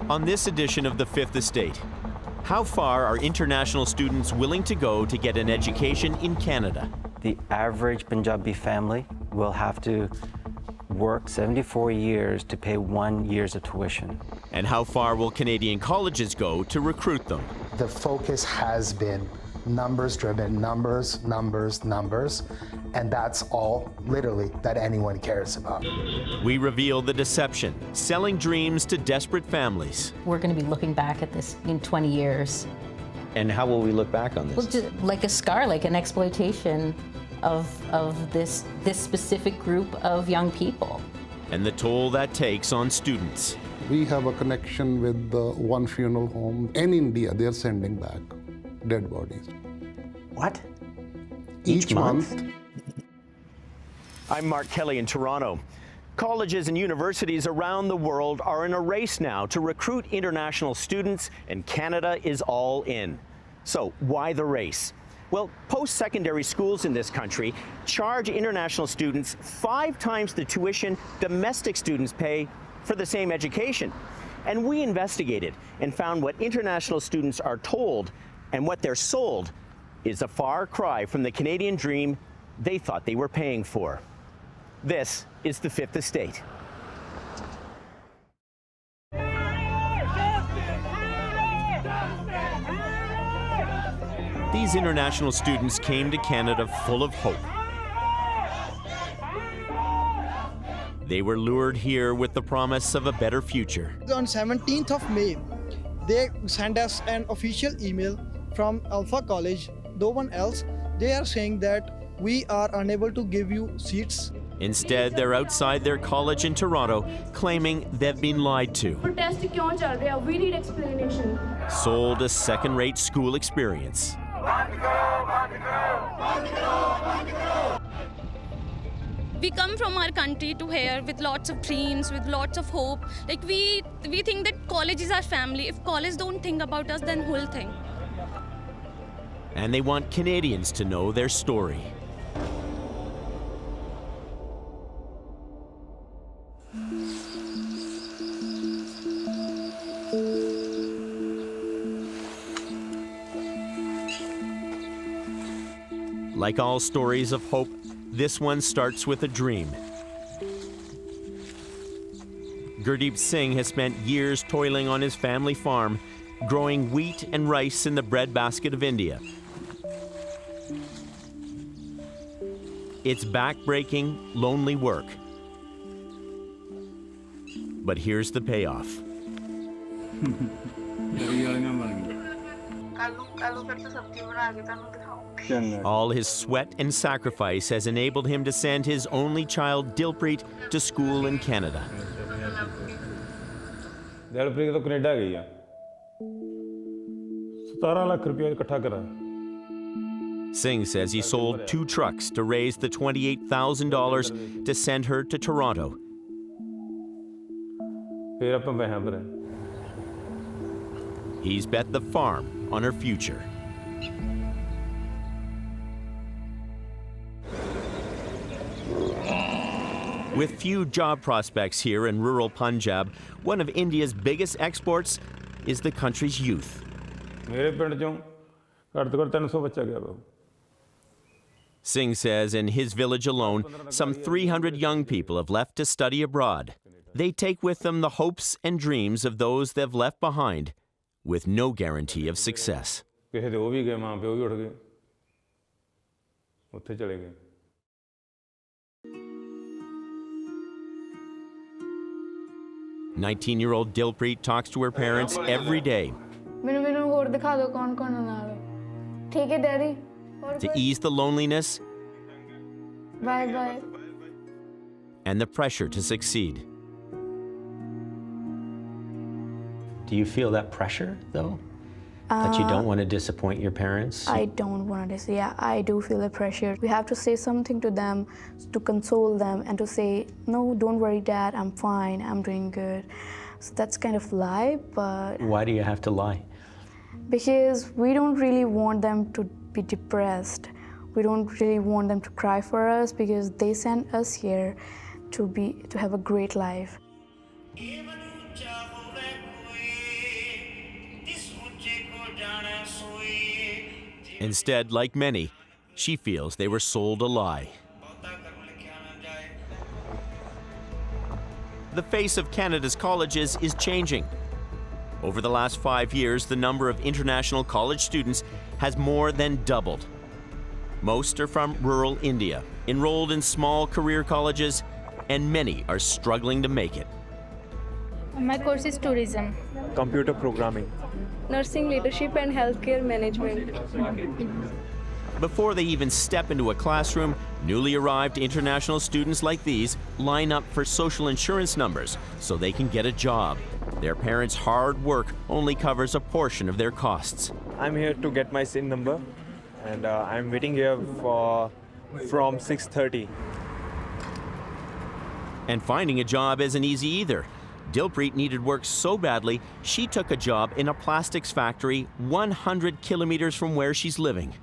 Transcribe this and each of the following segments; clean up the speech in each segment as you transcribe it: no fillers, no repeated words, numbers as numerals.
On this edition of The Fifth Estate, how far are international students willing to go to get an education in Canada? The average Punjabi family will have to work 74 years to pay 1 year's of tuition. And how far will Canadian colleges go to recruit them? The focus has been numbers-driven, numbers, numbers, numbers, and that's all, literally, that anyone cares about. We reveal the deception, selling dreams to desperate families. We're going to be looking back at this in 20 years. And how will we look back on this? Well, just like a scar, like an exploitation of this specific group of young people. And the toll that takes on students. We have a connection with one funeral home. In India, they're sending back dead bodies. What? Each month? I'm Mark Kelly in Toronto. Colleges and universities around the world are in a race now to recruit international students, and Canada is all in. So why the race? Well, post-secondary schools in this country charge international students 5 times the tuition domestic students pay for the same education. And we investigated and found what international students are told and what they're sold is a far cry from the Canadian dream they thought they were paying for. This is The Fifth Estate. These international students came to Canada full of hope. They were lured here with the promise of a better future. On 17th of May, they sent us an official email from Alpha College, no one else. They are saying that we are unable to give you seats. Instead, they're outside their college in Toronto, claiming they've been lied to. Protest kyun chal raha hai? We need explanation. Sold a second-rate school experience. We come from our country to here with lots of dreams, with lots of hope. Like we think that college is our family. If college don't think about us, then who'll think? And they want Canadians to know their story. Like all stories of hope, this one starts with a dream. Gurdeep Singh has spent years toiling on his family farm, growing wheat and rice in the breadbasket of India. It's back-breaking, lonely work. But here's the payoff. All his sweat and sacrifice has enabled him to send his only child, Dilpreet, to school in Canada. Dilpreet तो Canada गई है 17 लाख रुपया इकट्ठा करा. Singh says he sold 2 trucks to raise the $28,000 to send her to Toronto. फिर अपन पैसा भरे. He's bet the farm on her future. With few job prospects here in rural Punjab, one of India's biggest exports is the country's youth. मेरे पिंड चों घੱਟ ਤੋਂ ਘੱਟ 300 ਬੱਚਾ ਗਿਆ ਵਾ. Singh says in his village alone, some 300 young people have left to study abroad. They take with them the hopes and dreams of those they've left behind, with no guarantee of success. ਕਿਸੇ ਦੇ ਉਹ ਵੀ ਗਏ, ਮਾਂ ਪਿਓ ਵੀ ਉੱਠ ਗਏ, ਉੱਥੇ ਚਲੇ ਗਏ. 19-year-old Dilpreet talks to her parents every day. ਮੈਨੂੰ ਹੋਰ ਦਿਖਾ ਦਿਓ ਕੌਣ ਨਾਲ. ਠੀਕ ਹੈ daddy. To ease the loneliness Bye. and the pressure to succeed. Do you feel that pressure, though? That you don't want to disappoint your parents? I don't want to say, yeah, I do feel the pressure. We have to say something to them to console them and to say, no, don't worry, Dad, I'm fine, I'm doing good. So that's kind of lie, but... Why do you have to lie? Because we don't really want them to be depressed. We don't really want them to cry for us because they sent us here to have a great life. Instead, like many, she feels they were sold a lie. The face of Canada's colleges is changing. Over the last 5 years, the number of international college students has more than doubled. Most are from rural India, enrolled in small career colleges, and many are struggling to make it. My course is tourism, computer programming, nursing leadership and healthcare management. Before they even step into a classroom, newly arrived international students like these line up for social insurance numbers so they can get a job. Their parents' hard work only covers a portion of their costs. I'm here to get my SIN number, and I'm waiting here from 6:30. And finding a job isn't easy either. Dilpreet needed work so badly, she took a job in a plastics factory 100 kilometers from where she's living.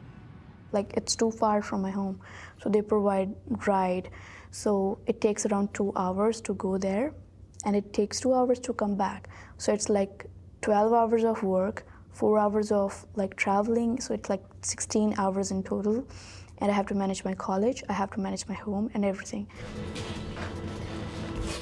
Like, it's too far from my home, so they provide ride. So it takes around 2 hours to go there, and it takes 2 hours to come back. So it's like 12 hours of work, 4 hours of like traveling, so it's like 16 hours in total. And I have to manage my college, I have to manage my home and everything.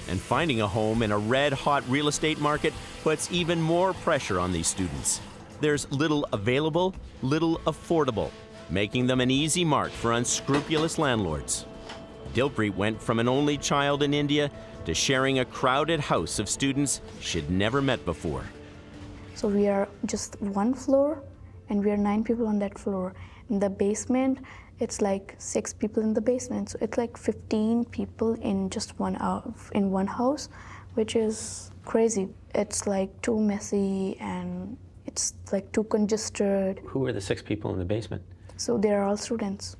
And finding a home in a red-hot real estate market puts even more pressure on these students. There's little available, little affordable, making them an easy mark for unscrupulous landlords. Dilpreet went from an only child in India to sharing a crowded house of students she'd never met before. So we are just one floor, and we are 9 people on that floor. In the basement, it's like 6 people in the basement. So it's like 15 people in just in one house, which is crazy. It's like too messy and it's like too congested. Who are the 6 people in the basement? So they are all students.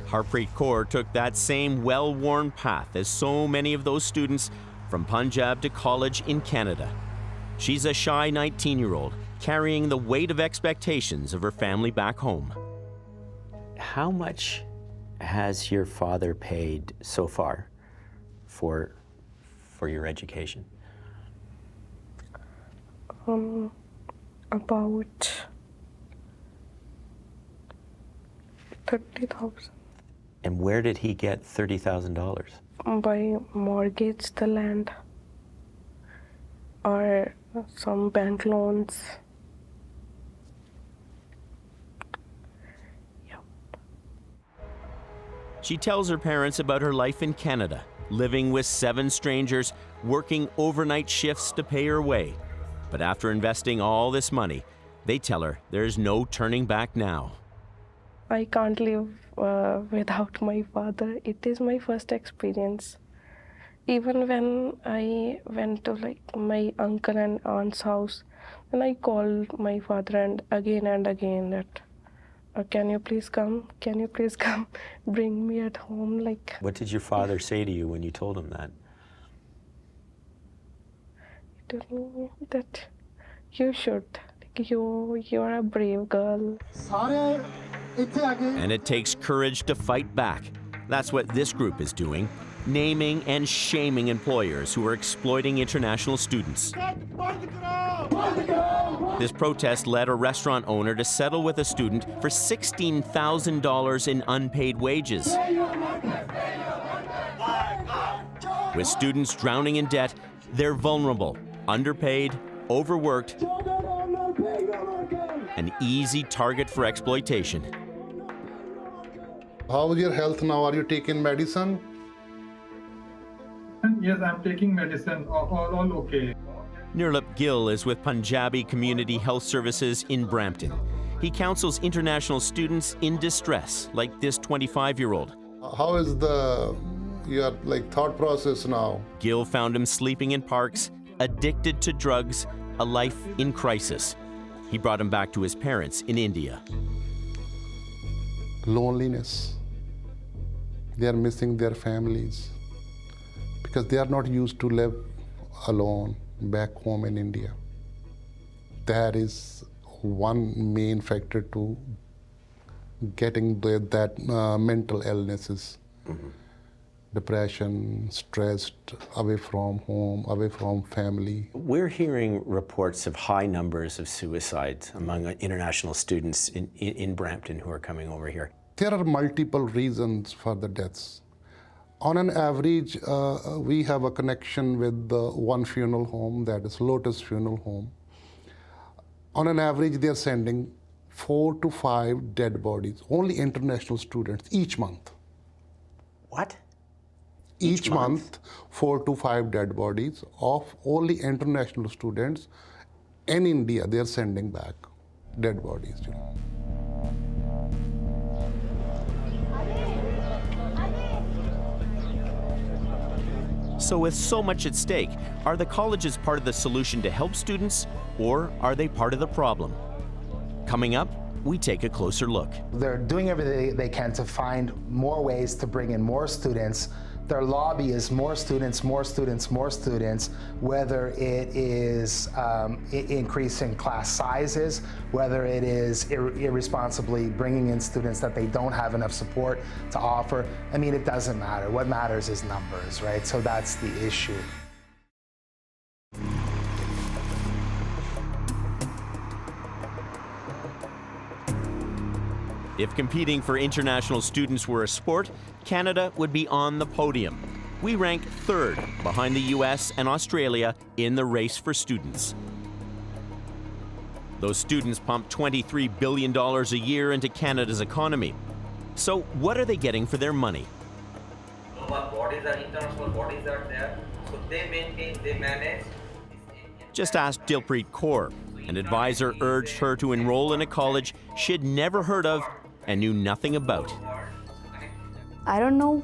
Harpreet Kaur took that same well-worn path as so many of those students from Punjab to college in Canada. She's a shy 19-year-old, carrying the weight of expectations of her family back home. How much has your father paid so far for your education? About 30,000. And where did he get $30,000? By mortgage the land or some bank loans. She tells her parents about her life in Canada, living with 7 strangers, working overnight shifts to pay her way. But after investing all this money, they tell her there's no turning back now. I can't live without my father. It is my first experience. Even when I went to like my uncle and aunt's house, then I called my father and again that, can you please come? Can you please come? Bring me at home. Like. What did your father say to you when you told him that? He told me that you should. Like, you're a brave girl. And it takes courage to fight back. That's what this group is doing, naming and shaming employers who are exploiting international students. This protest led a restaurant owner to settle with a student for $16,000 in unpaid wages. With students drowning in debt, they're vulnerable, underpaid, overworked, an easy target for exploitation. How is your health now? Are you taking medicine? Yes, I'm taking medicine. All okay. Nirlip Gill is with Punjabi Community Health Services in Brampton. He counsels international students in distress, like this 25-year-old. How is your thought process now? Gill found him sleeping in parks, addicted to drugs, a life in crisis. He brought him back to his parents in India. Loneliness. They are missing their families because they are not used to live alone back home in India. That is one main factor to getting that mental illnesses. depression, stressed, away from home, away from family. We're hearing reports of high numbers of suicides among international students in Brampton who are coming over here. There are multiple reasons for the deaths. On an average, we have a connection with one funeral home, that is Lotus Funeral Home. On an average, they're sending 4 to 5 dead bodies, only international students, each month. What? Each month, 4 to 5 dead bodies of only international students. In India, they're sending back dead bodies. So with so much at stake, are the colleges part of the solution to help students, or are they part of the problem? Coming up, we take a closer look. They're doing everything they can to find more ways to bring in more students. Their lobby is more students, more students, more students, whether it is increasing class sizes, whether it is irresponsibly bringing in students that they don't have enough support to offer. I mean, it doesn't matter. What matters is numbers, right? So that's the issue. If competing for international students were a sport, Canada would be on the podium. We rank 3rd behind the US and Australia in the race for students. Those students pump $23 billion a year into Canada's economy. So what are they getting for their money? Bodies are international bodies are there, so they maintain, they manage. Just ask Dilpreet Kaur. An advisor urged her to enroll in a college she'd never heard of and knew nothing about. I don't know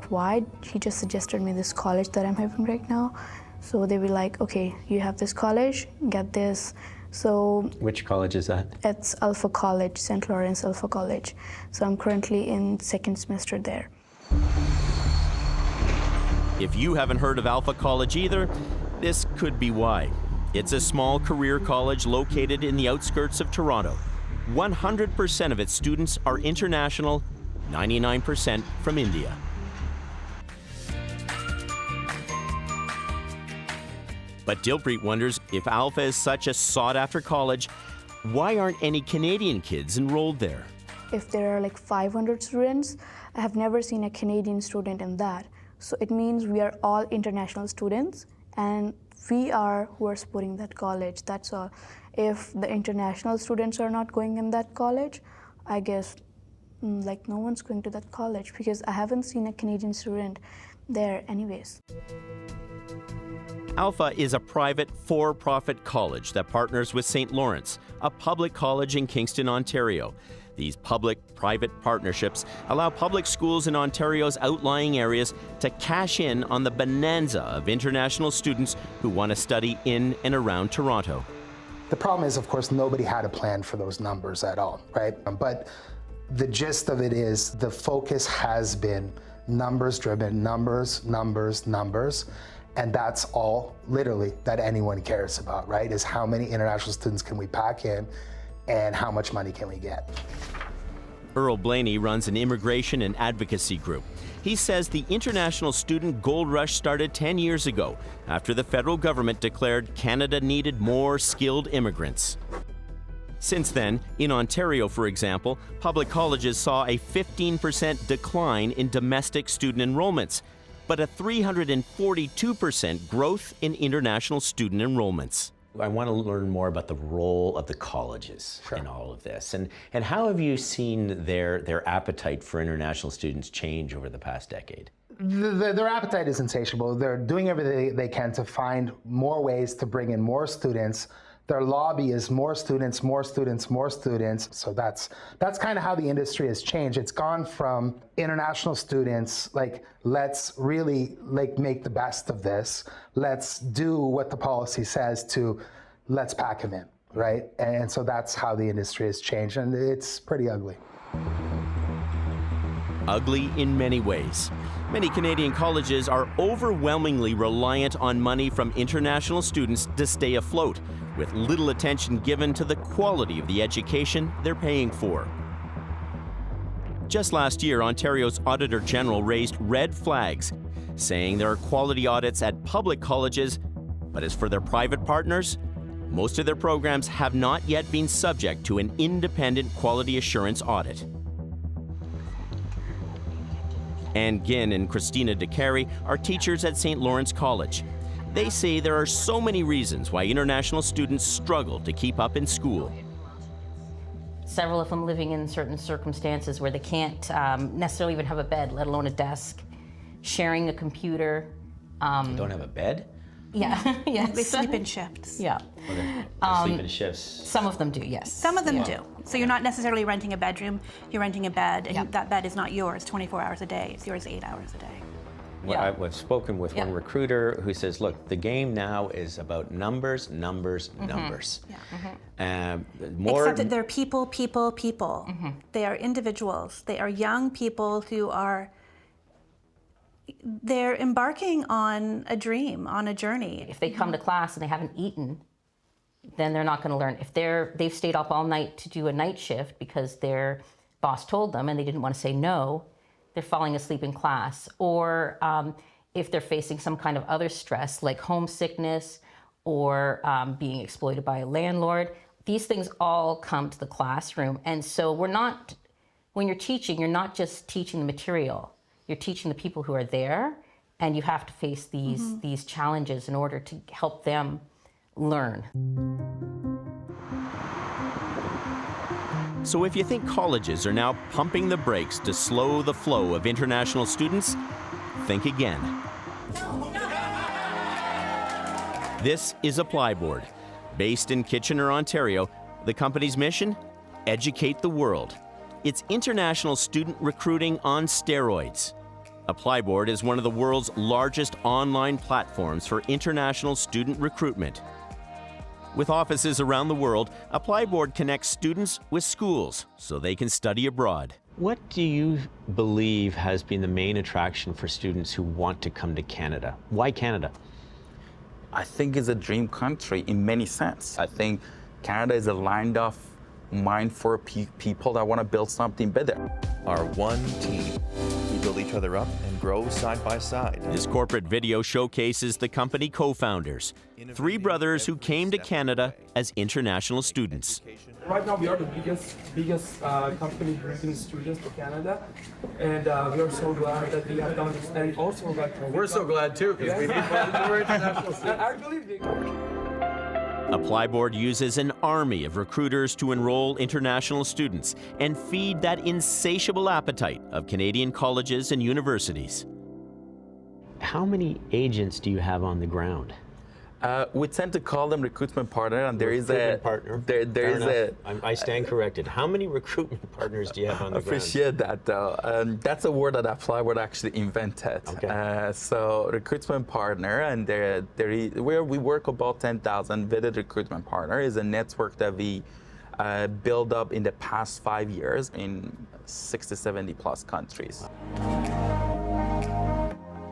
why he just suggested me this college that I'm having right now. So they were like, okay, you have this college, get this. So which college is that? It's Alpha College, St. Lawrence Alpha College. So I'm currently in 2nd semester there. If you haven't heard of Alpha College either, this could be why. It's a small career college located in the outskirts of Toronto. 100% of its students are international, 99% from India. But Dilpreet wonders if Alpha is such a sought-after college, why aren't any Canadian kids enrolled there? If there are 500 students, I have never seen a Canadian student in that. So it means we are all international students, and we are who are supporting that college, that's all. If the international students are not going in that college, I guess no one's going to that college because I haven't seen a Canadian student there anyways. Alpha is a private, for-profit college that partners with St. Lawrence, a public college in Kingston, Ontario. These public-private partnerships allow public schools in Ontario's outlying areas to cash in on the bonanza of international students who want to study in and around Toronto. The problem is, of course, nobody had a plan for those numbers at all, right? But the gist of it is the focus has been numbers-driven, numbers, numbers, numbers. And that's all, literally, that anyone cares about, right? Is how many international students can we pack in and how much money can we get? Earl Blaney runs an immigration and advocacy group. He says the international student gold rush started 10 years ago after the federal government declared Canada needed more skilled immigrants. Since then, in Ontario, for example, public colleges saw a 15% decline in domestic student enrollments, but a 342% growth in international student enrollments. I want to learn more about the role of the colleges in all of this. And how have you seen their appetite for international students change over the past decade? Their appetite is insatiable. They're doing everything they can to find more ways to bring in more students. Their lobby is more students, more students, more students. So that's kind of how the industry has changed. It's gone from international students, let's really make the best of this. Let's do what the policy says to let's pack them in, right? And so that's how the industry has changed, and it's pretty ugly. Ugly in many ways. Many Canadian colleges are overwhelmingly reliant on money from international students to stay afloat, with little attention given to the quality of the education they're paying for. Just last year, Ontario's Auditor General raised red flags, saying there are quality audits at public colleges, but as for their private partners, most of their programs have not yet been subject to an independent quality assurance audit. Ann Ginn and Christina DeCarey are teachers at St. Lawrence College. They say there are so many reasons why international students struggle to keep up in school. Several of them living in certain circumstances where they can't necessarily even have a bed, let alone a desk, sharing a computer. They don't have a bed? Yeah, yes. They sleep in shifts. Yeah. They sleep in shifts. Some of them do, yes. Some of them do. So you're not necessarily renting a bedroom, you're renting a bed, and that bed is not yours 24 hours a day, it's yours 8 hours a day. I've spoken with one recruiter who says, look, the game now is about numbers, numbers, numbers. Except that they're people. They are individuals. They are young people who are, they're embarking on a dream, on a journey. If they come to class and they haven't eaten, then they're not going to learn. If they've stayed up all night to do a night shift because their boss told them and they didn't want to say no, they're falling asleep in class. Or if they're facing some kind of other stress like homesickness or being exploited by a landlord, these things all come to the classroom. And so when you're teaching, you're not just teaching the material, you're teaching the people who are there, and you have to face these challenges in order to help them learn. So if you think colleges are now pumping the brakes to slow the flow of international students, think again. This is Apply Board. Based in Kitchener, Ontario, the company's mission? Educate the world. It's international student recruiting on steroids. Apply Board is one of the world's largest online platforms for international student recruitment. With offices around the world, Apply Board connects students with schools so they can study abroad. What do you believe has been the main attraction for students who want to come to Canada? Why Canada? I think it's a dream country in many sense. I think Canada is a land of mind for people that want to build something better. Our one team. We build each other up and grow side by side. This corporate video showcases the company co-founders, three brothers who came to Canada as international students. Right now we are the biggest company bringing students to Canada, and we are so glad that we have done this. And also, we're so glad too, because we need more international students. I believe Apply Board uses an army of recruiters to enroll international students and feed that insatiable appetite of Canadian colleges and universities. How many agents do you have on the ground? We tend to call them recruitment partner, and there is a partner. There is a. I stand corrected. How many recruitment partners do you have on the ground? Appreciate that, though. That's a word that Apply Board actually invented. Okay. So recruitment partner, and where we work about 10,000 vetted recruitment partner is a network that we built up in the past 5 years in 60, 70 plus countries.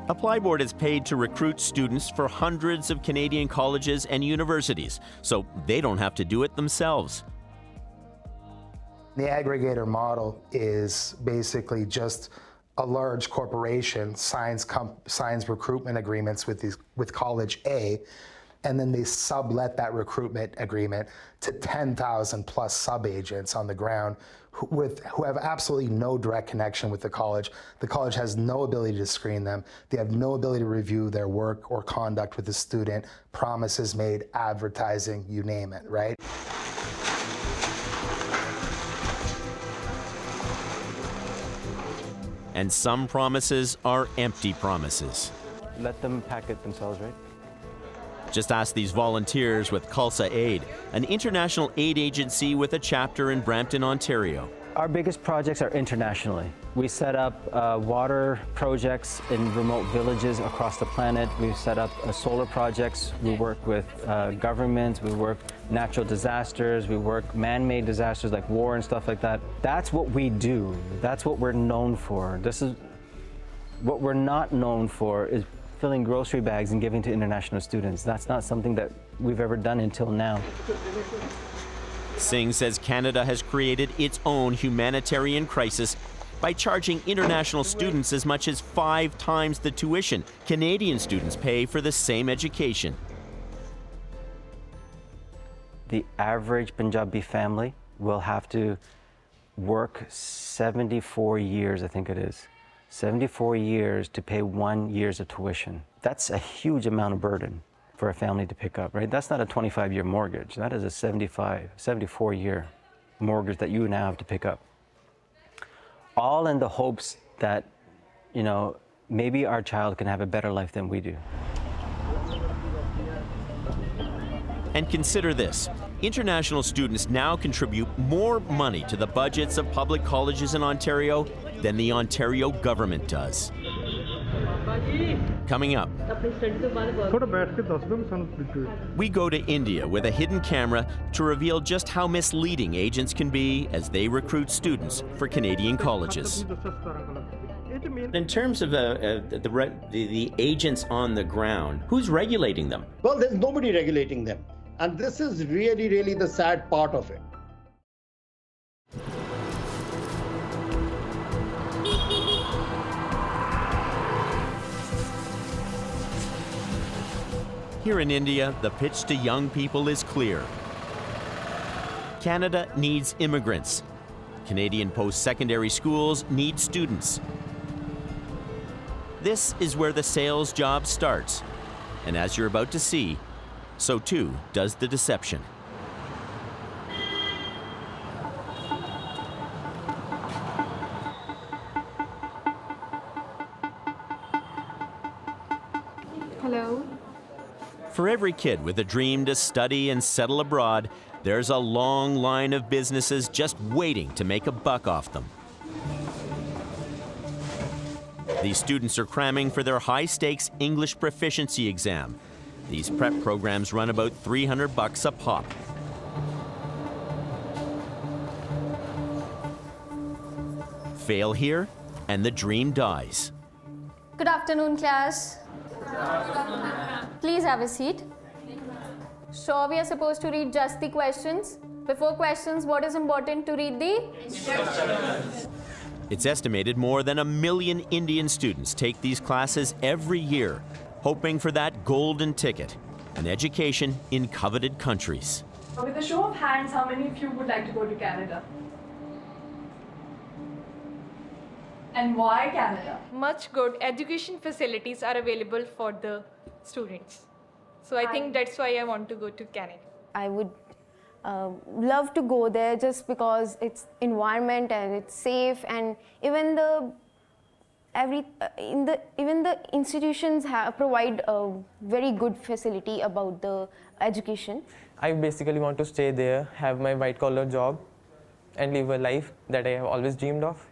Apply Board is paid to recruit students for hundreds of Canadian colleges and universities, so they don't have to do it themselves. The aggregator model is basically just a large corporation signs recruitment agreements with College A, and then they sublet that recruitment agreement to 10,000 plus sub-agents on the ground who have absolutely no direct connection with the college. The college has no ability to screen them. They have no ability to review their work or conduct with the student, promises made, advertising, you name it, right? And some promises are empty promises. Let them pack it themselves, right? Just ask these volunteers with Khalsa Aid, an international aid agency with a chapter in Brampton, Ontario. Our biggest projects are internationally. We set up water projects in remote villages across the planet. We've set up solar projects. We work with governments. We work natural disasters. We work man-made disasters like war and stuff like that. That's what we do. That's what we're known for. This is what we're not known for is filling grocery bags and giving to international students. That's not something that we've ever done until now. Singh says Canada has created its own humanitarian crisis by charging international students as much as 5 times the tuition Canadian students pay for the same education. The average Punjabi family will have to work 74 years, I think it is. 74 years to pay 1 year's of tuition. That's a huge amount of burden for a family to pick up, right? That's not a 25-year mortgage. That is a 74-year mortgage that you now have to pick up. All in the hopes that, you know, maybe our child can have a better life than we do. And consider this. International students now contribute more money to the budgets of public colleges in Ontario than the Ontario government does. Coming up, we go to India with a hidden camera to reveal just how misleading agents can be as they recruit students for Canadian colleges. In terms of the agents on the ground, who's regulating them? Well, there's nobody regulating them. And this is really, really the sad part of it. Here in India, the pitch to young people is clear. Canada needs immigrants. Canadian post-secondary schools need students. This is where the sales job starts. And as you're about to see, so too does the deception. Hello. For every kid with a dream to study and settle abroad, there's a long line of businesses just waiting to make a buck off them. These students are cramming for their high-stakes English proficiency exam. These prep programs run about $300 a pop. Fail here, and the dream dies. Good afternoon, class. Please have a seat. So we are supposed to read just the questions. Before questions, what is important to read the instructions. It's estimated more than 1 million Indian students take these classes every year, hoping for that golden ticket, an education in coveted countries. With a show of hands, how many of you would like to go to Canada? And why Canada? Much good education facilities are available for the students. So I think that's why I want to go to Canada. I would love to go there just because it's environment and it's safe, and even the institutions provide a very good facility about the education. I basically want to stay there, have my white collar job, and live a life that I have always dreamed of.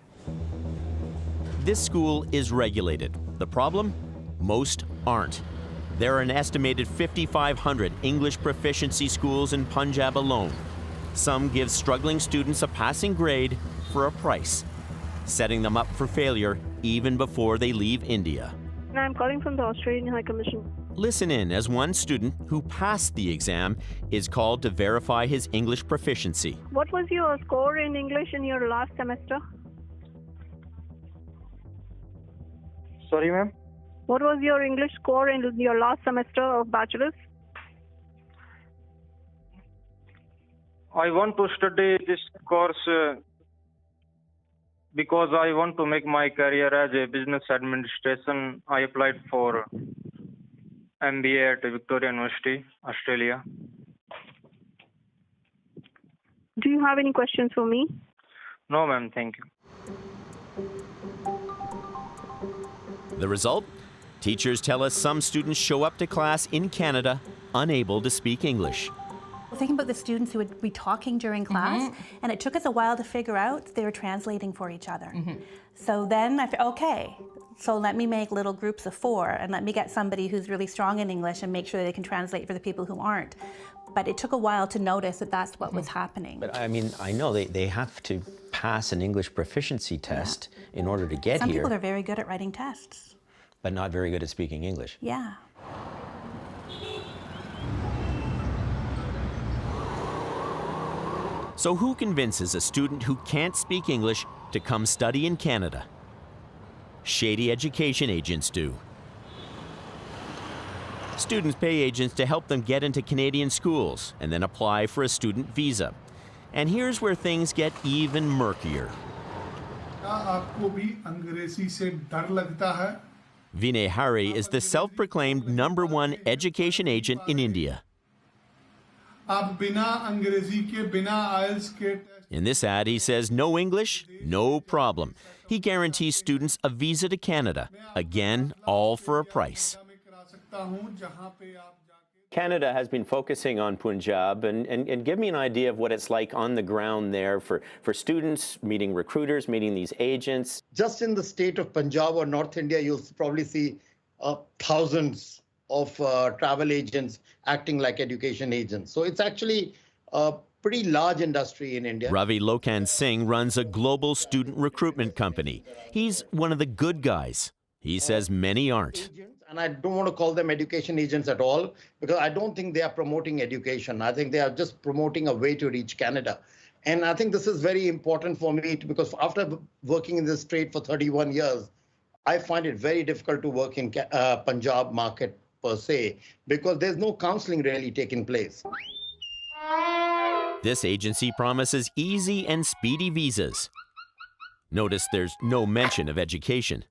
This school is regulated. The problem? Most aren't. There are an estimated 5,500 English proficiency schools in Punjab alone. Some give struggling students a passing grade for a price, setting them up for failure even before they leave India. I'm calling from the Australian High Commission. Listen in as one student who passed the exam is called to verify his English proficiency. What was your score in English in your last semester? Sorry, ma'am? What was your English score in your last semester of bachelor's? I want to study this course because I want to make my career as a business administration. I applied for MBA at Victoria University, Australia. Do you have any questions for me? No, ma'am, thank you. The result? Teachers tell us some students show up to class in Canada unable to speak English. Think about the students who would be talking during class, and it took us a while to figure out they were translating for each other. So then I thought, okay, so let me make little groups of 4, and let me get somebody who's really strong in English and make sure they can translate for the people who aren't. But it took a while to notice that that's what was happening. But I mean, I know they have to pass an English proficiency test in order to get Some here. Some people are very good at writing tests. But not very good at speaking English. Yeah. So who convinces a student who can't speak English to come study in Canada. Shady education agents do. Students pay agents to help them get into Canadian schools and then apply for a student visa. And here's where things get even murkier. Vinay Hari is the self-proclaimed #1 education agent in India. In this ad, he says no English, no problem. He guarantees students a visa to Canada. Again, all for a price. Canada has been focusing on Punjab, and give me an idea of what it's like on the ground there for students, meeting recruiters, meeting these agents. Just in the state of Punjab or North India, you'll probably see thousands of travel agents acting like education agents. So it's actually a pretty large industry in India. Ravi Lokan Singh runs a global student recruitment company. He's one of the good guys. He says many aren't. And I don't want to call them education agents at all, because I don't think they are promoting education. I think they are just promoting a way to reach Canada. And I think this is very important for me because after working in this trade for 31 years, I find it very difficult to work in Punjab market per se, because there's no counseling really taking place. This agency promises easy and speedy visas. Notice there's no mention of education.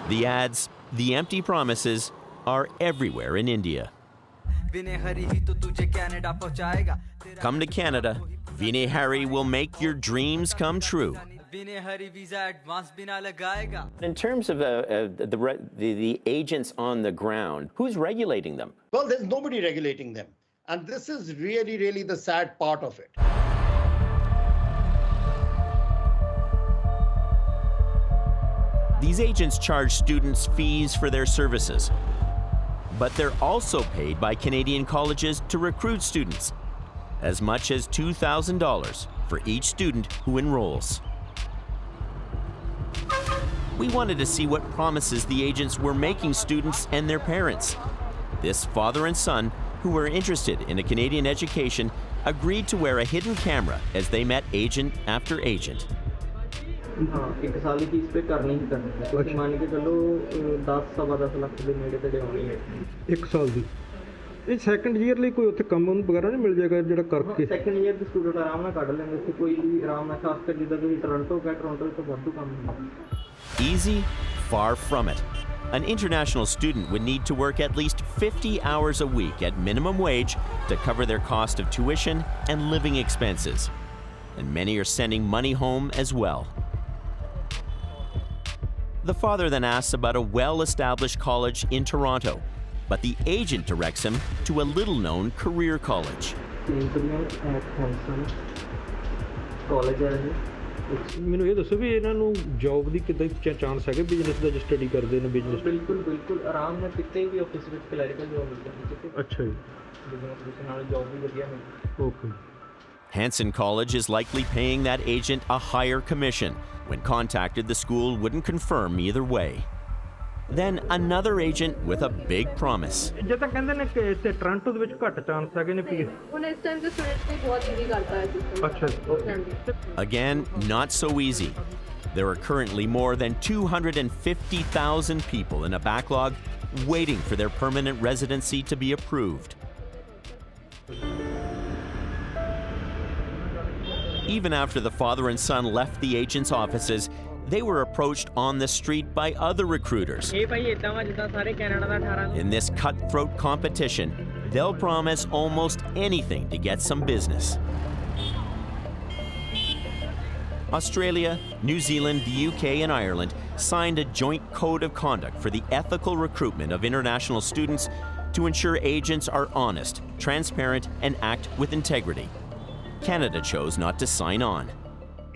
The ads, the empty promises, are everywhere in India. Come to Canada. Vinay Hari will make your dreams come true. In terms of the agents on the ground, who's regulating them? Well, there's nobody regulating them. And this is really, really the sad part of it. These agents charge students fees for their services, but they're also paid by Canadian colleges to recruit students, as much as $2,000 for each student who enrolls. We wanted to see what promises the agents were making students and their parents. This father and son, who were interested in a Canadian education, agreed to wear a hidden camera as they met agent after agent. एक साल की fees पे करनी ही करनी है मान के चलो 10-10.5 ਲੱਖ ਦੇ ਨੇੜੇ ਤੇ ਆਉਣੀ ਹੈ ਇੱਕ ਸਾਲ ਦੀ ਇਹ ਸੈਕੰਡ ਈਅਰ ਲਈ ਕੋਈ ਉੱਥੇ ਕੰਮ ਵਗੈਰਾ ਨਹੀਂ ਮਿਲ ਜਾਏਗਾ ਜਿਹੜਾ ਕਰਕੇ ਸੈਕੰਡ ਈਅਰ ਦੇ ਸਟੂਡੈਂਟ ਆਰਾਮ ਨਾਲ ਕੱਢ ਲੈਂਦੇ ਇੱਥੇ ਕੋਈ ਵੀ ਆਰਾਮ ਨਾਲ ਖਾਸ ਕਰ ਜਿੱਦਾਂ ਤੁਸੀਂ ਟੋਰਾਂਟੋ ਤੋਂ ਵਾਧੂ ਕੰਮ ਹੁੰਦਾ Easy? Far from it. An international student would need to work at least 50 hours a week at minimum wage to cover their cost of tuition and living expenses. And many are sending money home as well. The father then asks about a well-established college in Toronto, but the agent directs him to a little-known career college. ਮੈਨੂੰ ਇਹ ਦੱਸੋ ਵੀ ਇਹਨਾਂ ਨੂੰ job ਦੀ ਕਿੱਦਾਂ chance ਹੈਗੇ business ਦਾ ਜੋ study ਕਰਦੇ ਨੇ ਬਿਜ਼ਨਸ ਬਿਲਕੁਲ ਆਰਾਮ ਨਾਲ ਕਿਤੇ ਵੀ ਆਫਿਸ ਵਿੱਚ ਕਲੈਰੀਕਲ ਜੌਬ ਮਿਲ ਜਾਂਦੀ ਹੈ ਅੱਛਾ ਜੀ ਬਿਜ਼ਨਸ ਨਾਲ ਜੌਬ ਵੀ ਵਧੀਆ ਮਿਲਦੀ okay Hanson College is likely paying that agent a higher commission. When contacted, the school wouldn't confirm either way. Then another agent with a big promise. ਜੇ ਤਾਂ ਕਹਿੰਦੇ ਨੇ ਕਿ ਇੱਥੇ ਟੋਰਾਂਟੋ ਦੇ ਵਿੱਚ ਘੱਟ ਚਾਂਸ ਹੈਗੇ ਨੇ ਵੀ ਹੁਣ ਇਸ ਟਾਈਮ ਤੇ ਸਟੂਡੈਂਟਸ ਲਈ ਬਹੁਤ ਈਜ਼ੀ ਕਰਤਾ ਹੈ ਸਿਸਟਮ ਅੱਛਾ Again, not so easy. There are currently more than 250,000 people in a backlog waiting for their permanent residency to be approved. Even after the father and son left the agent's offices, they were approached on the street by other recruiters. In this cutthroat competition, they'll promise almost anything to get some business. Australia, New Zealand, the UK, and Ireland signed a joint code of conduct for the ethical recruitment of international students to ensure agents are honest, transparent, and act with integrity. Canada chose not to sign on.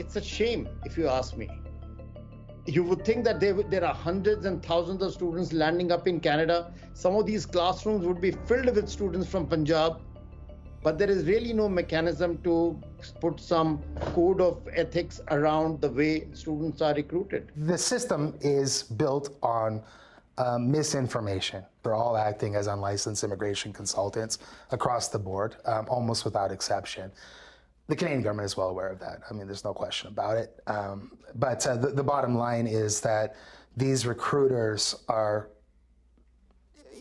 It's a shame, if you ask me. You would think that there are hundreds and thousands of students landing up in Canada. Some of these classrooms would be filled with students from Punjab, but there is really no mechanism to put some code of ethics around the way students are recruited. The system is built on misinformation. They're all acting as unlicensed immigration consultants across the board, almost without exception. The Canadian government is well aware of that. I mean, there's no question about it. But the bottom line is that these recruiters are,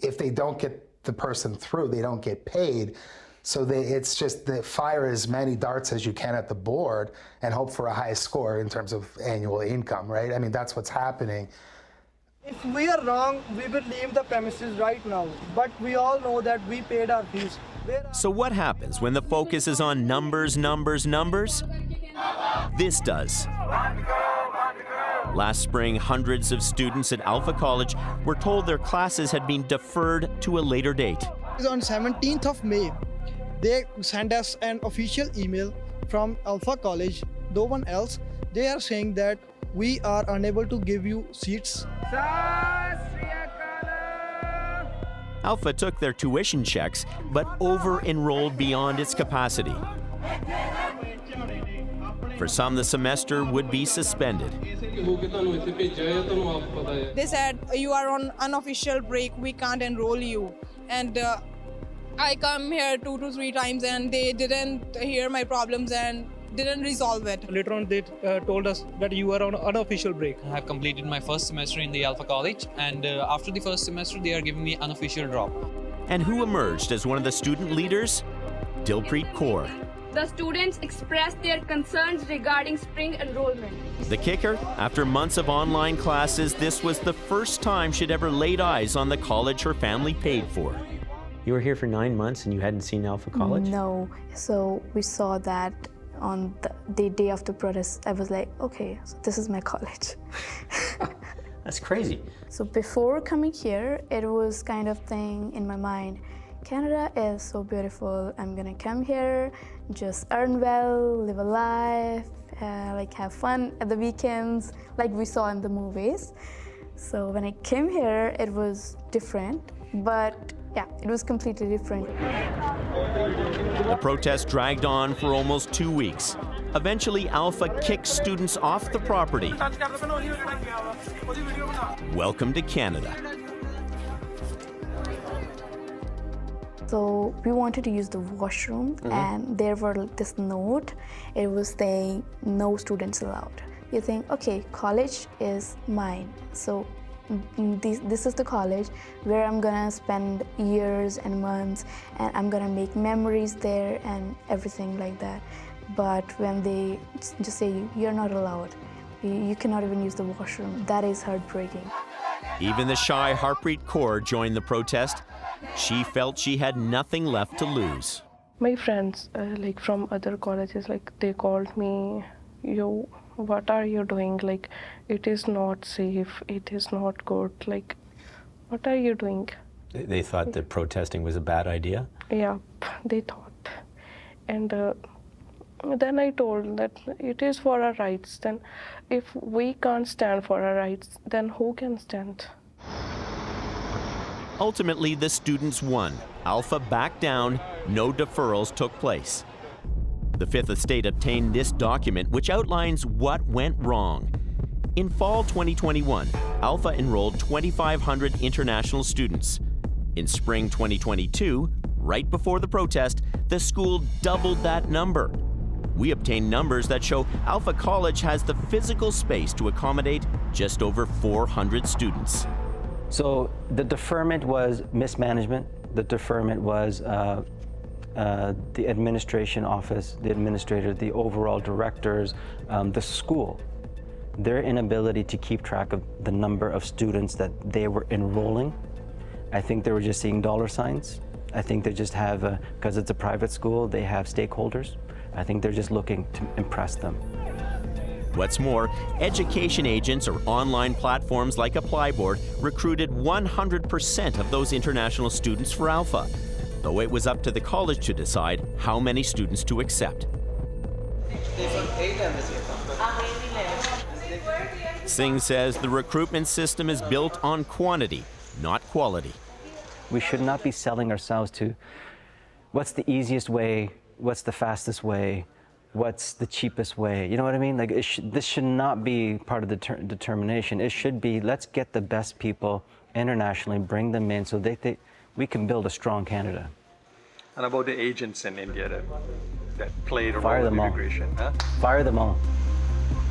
if they don't get the person through, they don't get paid. So it's just fire as many darts as you can at the board and hope for a high score in terms of annual income, right? I mean, that's what's happening. If we are wrong, we will leave the premises right now. But we all know that we paid our fees. So what happens when the focus is on numbers, numbers, numbers? This does. Last spring, hundreds of students at Alpha College were told their classes had been deferred to a later date. On 17th of May, they sent us an official email from Alpha College, no one else. They are saying that we are unable to give you seats. Alpha took their tuition checks, but over-enrolled beyond its capacity. For some, the semester would be suspended. They said, you are on unofficial break, we can't enroll you. And I come here 2 to 3 times and they didn't hear my problems and didn't resolve it. Later on, they told us that you are on unofficial break. I have completed my first semester in the Alpha College, and after the first semester, they are giving me unofficial drop. And who emerged as one of the student leaders? Dilpreet Kaur. The students expressed their concerns regarding spring enrollment. The kicker, after months of online classes, this was the first time she'd ever laid eyes on the college her family paid for. You were here for 9 months and you hadn't seen Alpha College? No. So we saw that on the day of the protest. I was like, okay, so this is my college. That's crazy. So before coming here, it was kind of thing in my mind. Canada is so beautiful. I'm gonna come here, just earn well, live a life, like have fun at the weekends, like we saw in the movies. So when I came here, it was different, but yeah, it was completely different. The protest dragged on for almost 2 weeks. Eventually, Alpha kicked students off the property. Welcome to Canada. So we wanted to use the washroom, and there were this note. It was saying no students allowed. You think, okay, college is mine. So this is the college where I'm gonna spend years and months, and I'm gonna make memories there and everything like that. But when they just say you're not allowed, you cannot even use the washroom, that is heartbreaking. Even the shy Harpreet Kaur joined the protest. She felt she had nothing left to lose. My friends, like from other colleges, like they called me, yo, what are you doing? Like, it is not safe, it is not good. Like, what are you doing? They thought that protesting was a bad idea? Yeah, they thought. And then I told that it is for our rights. Then if we can't stand for our rights, then who can stand? Ultimately, the students won. Alpha backed down, no deferrals took place. The Fifth Estate obtained this document, which outlines what went wrong. In fall 2021, Alpha enrolled 2,500 international students. In spring 2022, right before the protest, the school doubled that number. We obtained numbers that show Alpha College has the physical space to accommodate just over 400 students. So the deferment was mismanagement. The deferment was the administration office, the administrator, the overall directors, the school. Their inability to keep track of the number of students that they were enrolling. I think they were just seeing dollar signs. I think they just have, because it's a private school, they have stakeholders. I think they're just looking to impress them. What's more, education agents or online platforms like ApplyBoard recruited 100% of those international students for Alpha, though it was up to the college to decide how many students to accept. Singh says the recruitment system is built on quantity, not quality. We should not be selling ourselves to what's the easiest way, what's the fastest way, what's the cheapest way. You know what I mean? Like this should not be part of the determination. It should be, let's get the best people internationally, bring them in so we can build a strong Canada. And about the agents in India, that played a Fire role in them all. immigration? Huh? Fire them all.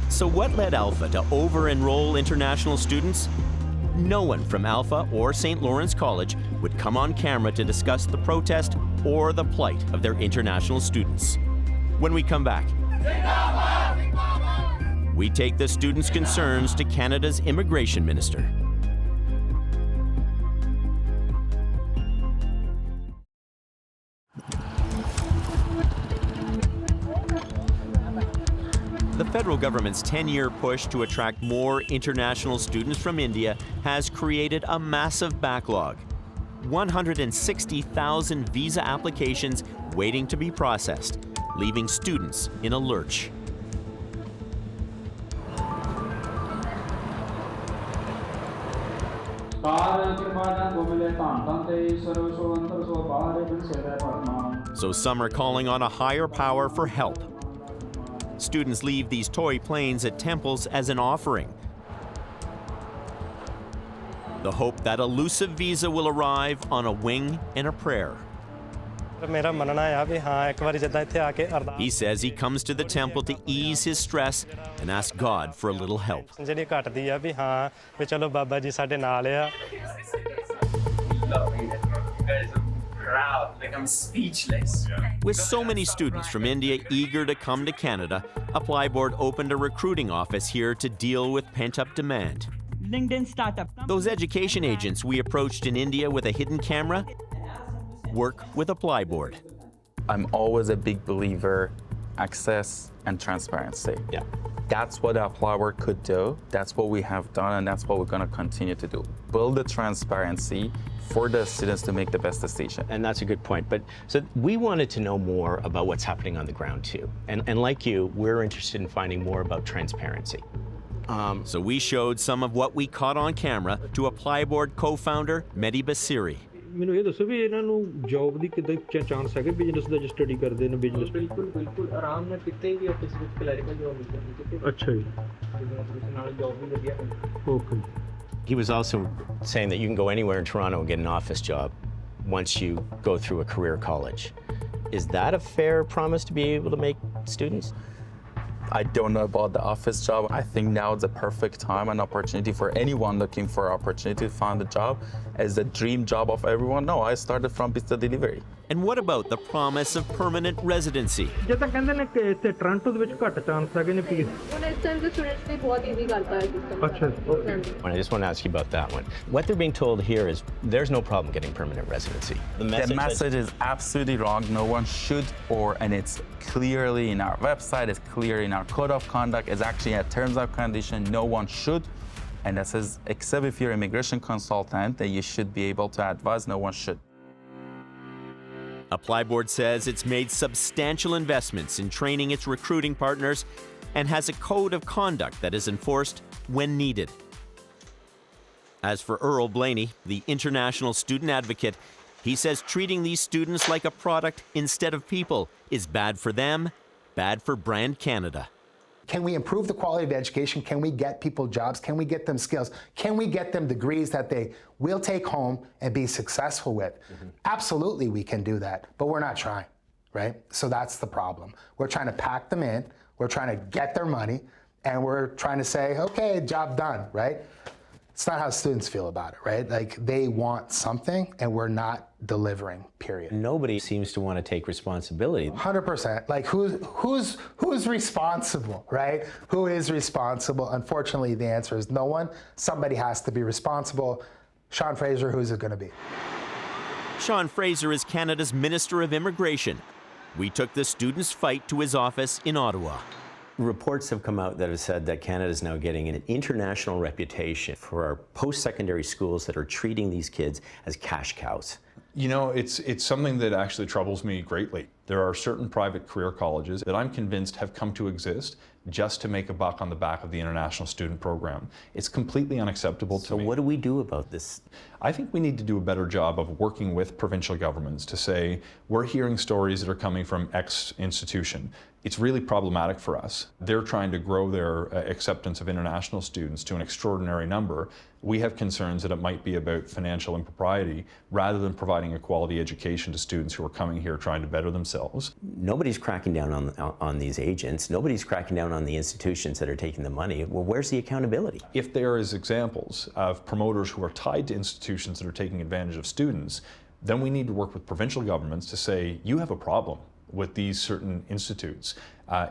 So what led Alpha to over-enroll international students? No one from Alpha or St. Lawrence College would come on camera to discuss the protest or the plight of their international students. When we come back, we take the students' concerns to Canada's immigration minister. The federal government's 10-year push to attract more international students from India has created a massive backlog. 160,000 visa applications waiting to be processed, leaving students in a lurch. So some are calling on a higher power for help. Students leave these toy planes at temples as an offering. The hope that elusive visa will arrive on a wing and a prayer. He says he comes to the temple to ease his stress and ask God for a little help. Like I'm speechless. With so many students from India eager to come to Canada, Apply Board opened a recruiting office here to deal with pent-up demand. LinkedIn startup. Those education agents we approached in India with a hidden camera work with Apply Board. I'm always a big believer, access and transparency. Yeah. That's what Apply Board could do. That's what we have done, and that's what we're going to continue to do. Build the transparency for the students to make the best decision. And that's a good point. But so we wanted to know more about what's happening on the ground too. And like you, we're interested in finding more about transparency. So we showed some of what we caught on camera to Apply Board co-founder Mehdi Basiri. ਮੈਨੂੰ ਇਹ ਦੱਸੋ ਵੀ ਇਹਨਾਂ ਨੂੰ job ਦੀ ਕਿੱਦਾਂ chance ਹੈਗੇ business ਦਾ ਜੇ study ਕਰਦੇ ਨੇ ਬਿਜ਼ਨਸ ਬਿਲਕੁਲ ਆਰਾਮ ਨਾਲ ਕਿਤੇ ਵੀ ਆਫਿਸ ਵਿੱਚ ਕਲੈਰੀਕਲ ਜੌਬ ਮਿਲ ਜਾਂਦੀ ਹੈ ਅੱਛਾ ਜੀ ਬਿਜ਼ਨਸ ਨਾਲ ਜੌਬ ਵੀ ਵਧੀਆ ਹੈ okay He was also saying that you can go anywhere in Toronto and get an office job once you go through a career college. Is that a fair promise to be able to make students? I don't know about the office job. I think now is the perfect time and opportunity for anyone looking for opportunity to find a job. Is the dream job of everyone? No, I started from pizza delivery. And what about the promise of permanent residency? ਜੇ ਤਾਂ ਕਹਿੰਦੇ ਨੇ ਕਿ ਇੱਥੇ Toronto ਦੇ ਵਿੱਚ ਘੱਟ chance ਹੈਗੇ ਨੇ ਪੀ ਹੁਣ ਇਸ ਟਾਈਮ ਤੇ ਸਟੂਡੈਂਟਸ ਲਈ ਬਹੁਤ ਈਜ਼ੀ ਕਰਤਾ ਹੈ ਸਿਸਟਮ ਅੱਛਾ I just want to ask you about that one. What they're being told here is there's no problem getting permanent residency. The message is absolutely wrong. No one should, and it's clearly in our website, it's clear in our code of conduct, it's actually a terms of condition. No one should. And that says, except if you're an immigration consultant, that you should be able to advise, no one should. Apply Board says it's made substantial investments in training its recruiting partners and has a code of conduct that is enforced when needed. As for Earl Blaney, the international student advocate, he says treating these students like a product instead of people is bad for them, bad for brand Canada. Can we improve the quality of education? Can we get people jobs? Can we get them skills? Can we get them degrees that they will take home and be successful with? Absolutely, we can do that, but we're not trying, right? So that's the problem. We're trying to pack them in, we're trying to get their money, and we're trying to say, okay, job done, right? It's not how students feel about it, right? Like, they want something, and we're not delivering, period. Nobody seems to want to take responsibility. 100%. Like, who's responsible, right? Who is responsible? Unfortunately, the answer is no one. Somebody has to be responsible. Sean Fraser, who's it going to be? Sean Fraser is Canada's Minister of Immigration. We took the students' fight to his office in Ottawa. Reports have come out that have said that Canada is now getting an international reputation for our post-secondary schools that are treating these kids as cash cows. You know, it's something that actually troubles me greatly. There are certain private career colleges that I'm convinced have come to exist just to make a buck on the back of the international student program. It's completely unacceptable to me. So what do we do about this? I think we need to do a better job of working with provincial governments to say, we're hearing stories that are coming from X institution. It's really problematic for us. They're trying to grow their acceptance of international students to an extraordinary number. We have concerns that it might be about financial impropriety rather than providing a quality education to students who are coming here trying to better themselves. themselves. Nobody's cracking down on these agents. Nobody's cracking down on the institutions that are taking the money. Well, where's the accountability? If there is examples of promoters who are tied to institutions that are taking advantage of students, then we need to work with provincial governments to say, you have a problem with these certain institutes.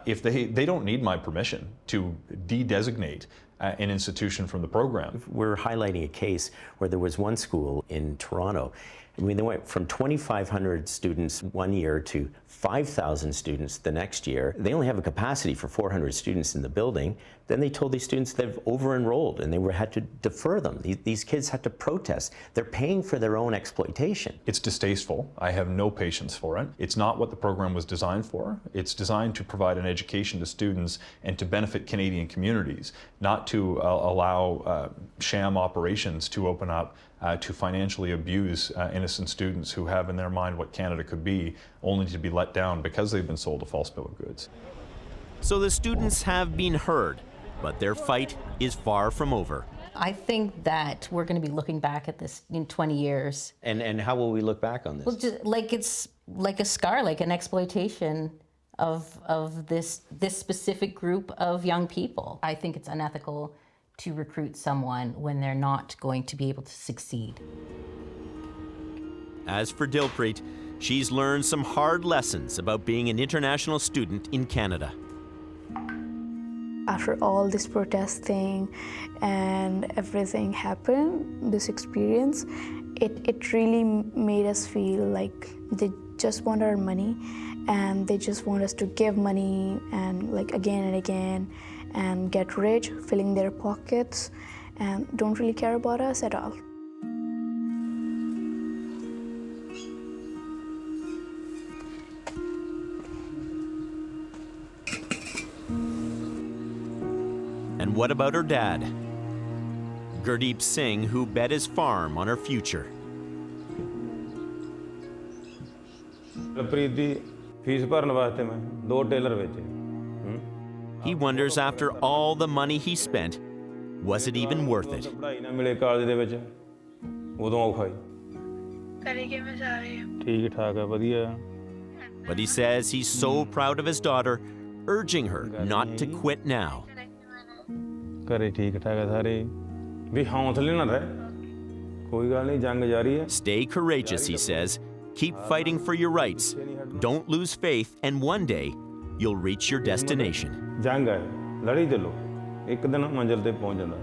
If they don't need my permission to de-designate an institution from the program. We're highlighting a case where there was one school in Toronto. I mean, they went from 2,500 students one year to 5,000 students the next year. They only have a capacity for 400 students in the building. Then they told these students they've over-enrolled and they had to defer them. These kids had to protest. They're paying for their own exploitation. It's distasteful. I have no patience for it. It's not what the program was designed for. It's designed to provide an education to students and to benefit Canadian communities, not to allow sham operations to open up to financially abuse innocent students who have in their mind what Canada could be, only to be let down because they've been sold a false bill of goods. So the students have been heard, but their fight is far from over. I think that we're going to be looking back at this in 20 years. And how will we look back on this? Well, just like it's like a scar, like an exploitation of this specific group of young people. I think it's unethical to recruit someone when they're not going to be able to succeed. As for Dilpreet, she's learned some hard lessons about being an international student in Canada. After all this protesting and everything happened, this experience, it really made us feel like they just want our money and they just want us to give money and like again and again and get rich, filling their pockets, and don't really care about us at all. And what about her dad? Gurdeep Singh, who bet his farm on her future. He wonders, after all the money he spent, was it even worth it? But he says he's so proud of his daughter, urging her not to quit now. Stay courageous, he says. Keep fighting for your rights. Don't lose faith, and one day you'll reach your destination. जंग है, लड़ी चलो, एक दिन मंजिल ते पहुंच जाना।